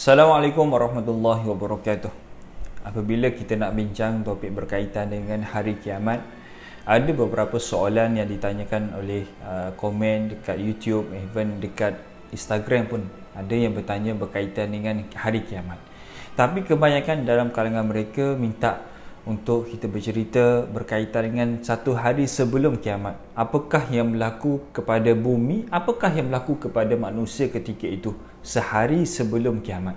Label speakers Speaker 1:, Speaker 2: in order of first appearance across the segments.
Speaker 1: Assalamualaikum warahmatullahi wabarakatuh. Apabila kita nak bincang topik berkaitan dengan hari kiamat, ada beberapa soalan yang ditanyakan oleh komen dekat YouTube, even dekat Instagram pun ada yang bertanya berkaitan dengan hari kiamat. Tapi kebanyakan dalam kalangan mereka minta untuk kita bercerita berkaitan dengan satu hari sebelum kiamat. Apakah yang berlaku kepada bumi? Apakah yang berlaku kepada manusia ketika itu? Sehari sebelum kiamat.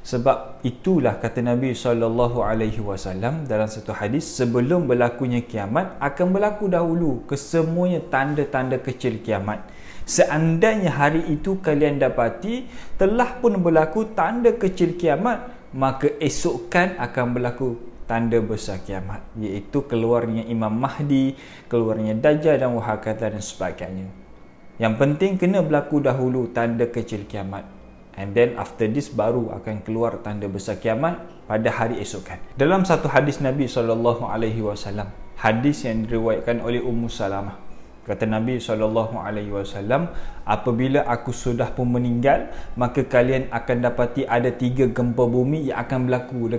Speaker 1: Sebab itulah kata Nabi SAW dalam satu hadis, sebelum berlakunya kiamat akan berlaku dahulu kesemuanya tanda-tanda kecil kiamat. Seandainya hari itu kalian dapati telah pun berlaku tanda kecil kiamat, maka esokkan akan berlaku tanda besar kiamat, iaitu keluarnya Imam Mahdi, keluarnya Dajjal dan wahakata dan sebagainya. Yang penting kena berlaku dahulu tanda kecil kiamat, and then after this baru akan keluar tanda besar kiamat pada hari esokan. Dalam satu hadis Nabi SAW, hadis yang diriwayatkan oleh Ummu Salamah, kata Nabi SAW, apabila aku sudah pun meninggal, maka kalian akan dapati ada 3 gempa bumi yang akan berlaku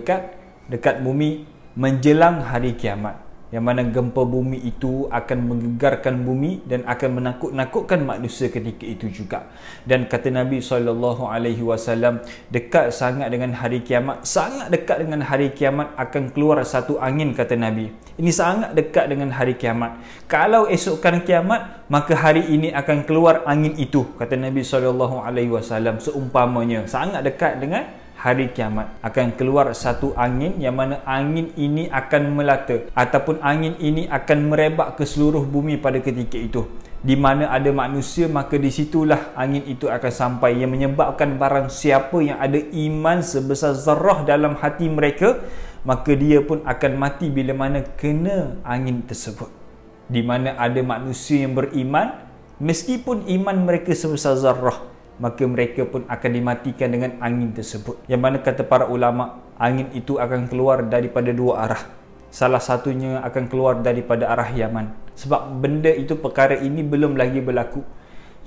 Speaker 1: dekat bumi menjelang hari kiamat, yang mana gempa bumi itu akan menggegarkan bumi dan akan menakut-nakutkan manusia ketika itu juga. Dan kata Nabi SAW, dekat sangat dengan hari kiamat, sangat dekat dengan hari kiamat akan keluar satu angin, kata Nabi. Ini sangat dekat dengan hari kiamat. Kalau esokkan kiamat, maka hari ini akan keluar angin itu, kata Nabi SAW. Seumpamanya sangat dekat dengan hari kiamat akan keluar satu angin, yang mana angin ini akan melata ataupun angin ini akan merebak ke seluruh bumi pada ketika itu. Di mana ada manusia, maka disitulah angin itu akan sampai, yang menyebabkan barang siapa yang ada iman sebesar zarrah dalam hati mereka, maka dia pun akan mati bila mana kena angin tersebut. Di mana ada manusia yang beriman, meskipun iman mereka sebesar zarrah, maka mereka pun akan dimatikan dengan angin tersebut. Yang mana kata para ulama, angin itu akan keluar daripada 2 arah. Salah satunya akan keluar daripada arah Yaman. Sebab benda itu, perkara ini belum lagi berlaku.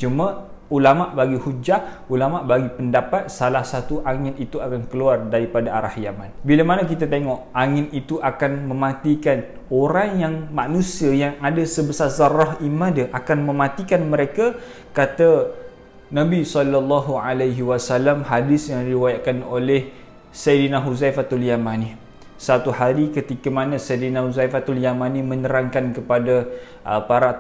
Speaker 1: Cuma ulama bagi hujah, ulama bagi pendapat salah satu angin itu akan keluar daripada arah Yaman. Bila mana kita tengok angin itu akan mematikan orang yang, manusia yang ada sebesar zarrah iman dia, akan mematikan mereka, kata Nabi SAW, hadis yang diriwayatkan oleh Sayyidina Huzaifatul Yamani. Satu hari ketika mana Sayyidina Huzaifatul Yamani menerangkan kepada para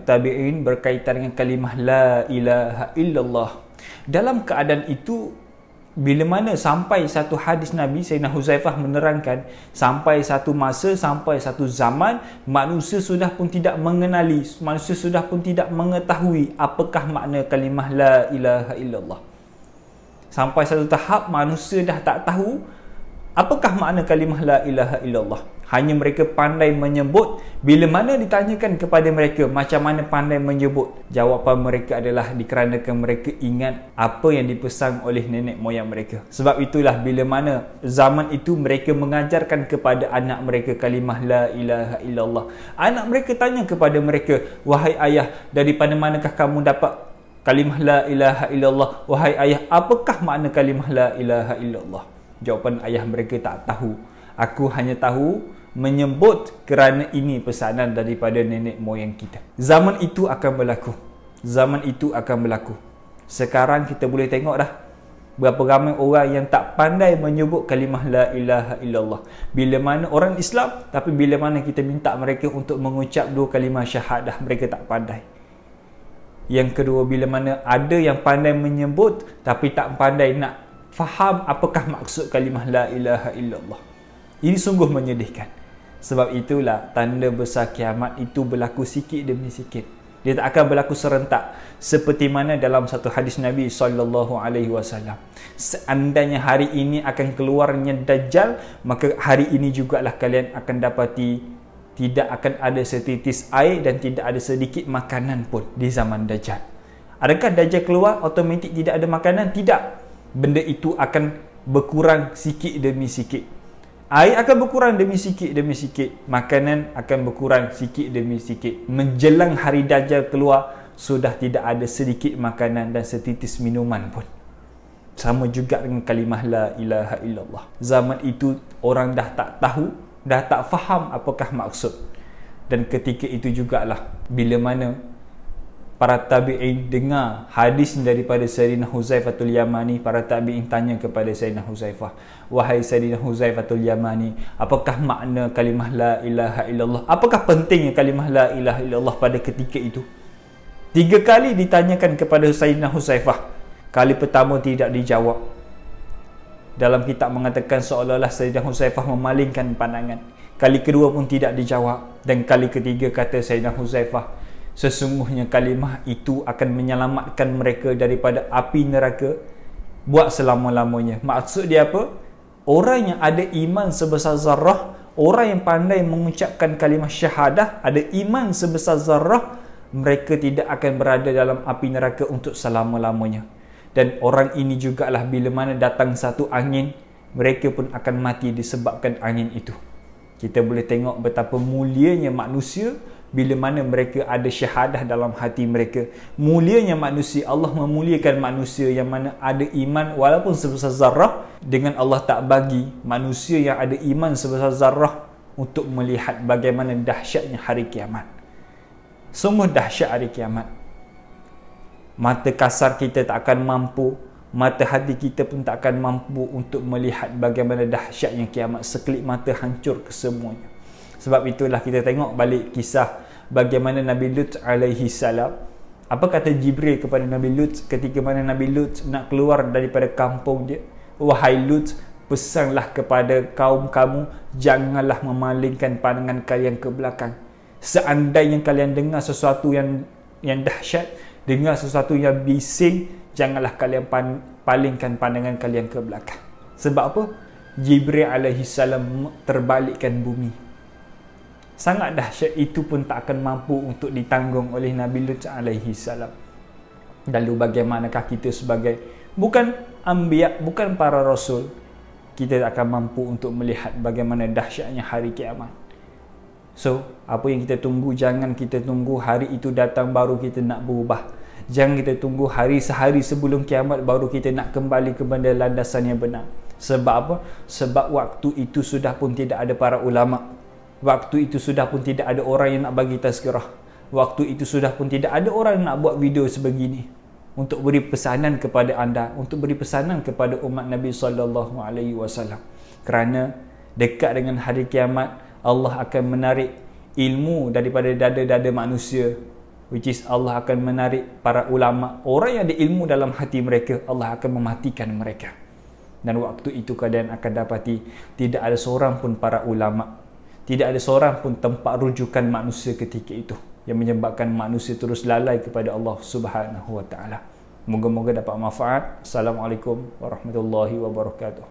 Speaker 1: tabi'in berkaitan dengan kalimah la ilaha illallah. Dalam keadaan itu, bila mana sampai satu hadis Nabi, Sayyidina Huzaifah menerangkan, sampai satu masa, sampai satu zaman, manusia sudah pun tidak mengenali, manusia sudah pun tidak mengetahui apakah makna kalimah la ilaha illallah. Sampai satu tahap manusia dah tak tahu apakah makna kalimah la ilaha illallah. Hanya mereka pandai menyebut. Bila mana ditanyakan kepada mereka macam mana pandai menyebut, jawapan mereka adalah dikarenakan mereka ingat apa yang dipesan oleh nenek moyang mereka. Sebab itulah bila mana zaman itu mereka mengajarkan kepada anak mereka kalimah la ilaha illallah. Anak mereka tanya kepada mereka, wahai ayah, daripada manakah kamu dapat kalimah la ilaha illallah? Wahai ayah, apakah makna kalimah la ilaha illallah? Jawapan ayah mereka, tak tahu. Aku hanya tahu menyebut kerana ini pesanan daripada nenek moyang kita. Zaman itu akan berlaku. Zaman itu akan berlaku. Sekarang kita boleh tengok dah berapa ramai orang yang tak pandai menyebut kalimah la ilaha illallah. Bila mana orang Islam, tapi bila mana kita minta mereka untuk mengucap 2 kalimah syahadah, mereka tak pandai. Yang kedua, bila mana ada yang pandai menyebut tapi tak pandai nak faham apakah maksud kalimah la ilaha illallah. Ini sungguh menyedihkan. Sebab itulah tanda besar kiamat itu berlaku sikit demi sikit. Dia tak akan berlaku serentak. Seperti mana dalam satu hadis Nabi SAW, seandainya hari ini akan keluarnya Dajjal, maka hari ini jugalah kalian akan dapati tidak akan ada setitis air dan tidak ada sedikit makanan pun di zaman Dajjal. Adakah Dajjal keluar automatik tidak ada makanan? Tidak. Benda itu akan berkurang sikit demi sikit. Air akan berkurang demi sikit, makanan akan berkurang sikit demi sikit. Menjelang hari Dajjal keluar, sudah tidak ada sedikit makanan dan setitis minuman pun. Sama juga dengan kalimah la ilaha illallah. Zaman itu orang dah tak tahu, dah tak faham apakah maksud. Dan ketika itu jugalah bila mana para tabi'in dengar hadis daripada Sayyidina Huzaifatul Yamani, para tabi'in tanya kepada Sayyidina Huzaifah, wahai Sayyidina Huzaifatul Yamani, apakah makna kalimah la ilaha illallah? Apakah pentingnya kalimah la ilaha illallah pada ketika itu? 3 kali ditanyakan kepada Sayyidina Huzaifah. Kali pertama tidak dijawab. Dalam kitab mengatakan seolah-olah Sayyidina Huzaifah memalingkan pandangan. Kali kedua pun tidak dijawab. Dan kali ketiga kata Sayyidina Huzaifah, sesungguhnya kalimah itu akan menyelamatkan mereka daripada api neraka buat selama-lamanya. Maksud dia apa? Orang yang ada iman sebesar zarrah, orang yang pandai mengucapkan kalimah syahadah, ada iman sebesar zarrah, mereka tidak akan berada dalam api neraka untuk selama-lamanya. Dan orang ini jugalah bila mana datang satu angin, mereka pun akan mati disebabkan angin itu. Kita boleh tengok betapa mulianya manusia bila mana mereka ada syahadah dalam hati mereka. Mulianya manusia, Allah memuliakan manusia yang mana ada iman walaupun sebesar zarrah, dengan Allah tak bagi manusia yang ada iman sebesar zarrah untuk melihat bagaimana dahsyatnya hari kiamat. Sungguh dahsyat hari kiamat. Mata kasar kita tak akan mampu, mata hati kita pun tak akan mampu untuk melihat bagaimana dahsyatnya kiamat. Sekelip mata hancur kesemuanya. Sebab itulah kita tengok balik kisah bagaimana Nabi Lut alaihi salam. Apa kata Jibril kepada Nabi Lut ketika mana Nabi Lut nak keluar daripada kampung dia? Wahai Lut, pesanlah kepada kaum kamu, janganlah memalingkan pandangan kalian ke belakang. Seandainya kalian dengar sesuatu yang dahsyat, dengar sesuatu yang bising, janganlah kalian palingkan pandangan kalian ke belakang. Sebab apa? Jibril alaihi salam terbalikkan bumi. Sangat dahsyat, itu pun tak akan mampu untuk ditanggung oleh Nabi Lut alaihi salam. Lalu bagaimanakah kita sebagai bukan anbiya, bukan para rasul, kita tak akan mampu untuk melihat bagaimana dahsyatnya hari kiamat. So, apa yang kita tunggu? Jangan kita tunggu hari itu datang baru kita nak berubah. Jangan kita tunggu sehari sebelum kiamat baru kita nak kembali kepada landasan yang benar. Sebab apa? Sebab waktu itu sudah pun tidak ada para ulama. Waktu itu sudah pun tidak ada orang yang nak bagi tazkirah. Waktu itu sudah pun tidak ada orang yang nak buat video sebegini untuk beri pesanan kepada anda, untuk beri pesanan kepada umat Nabi SAW. Kerana dekat dengan hari kiamat, Allah akan menarik ilmu daripada dada-dada manusia, which is Allah akan menarik para ulama, orang yang ada ilmu dalam hati mereka. Allah akan mematikan mereka. Dan waktu itu kalian akan dapati tidak ada seorang pun para ulama, tidak ada seorang pun tempat rujukan manusia ketika itu, yang menyebabkan manusia terus lalai kepada Allah Subhanahu wa taala. Moga-moga dapat manfaat. Assalamualaikum warahmatullahi wabarakatuh.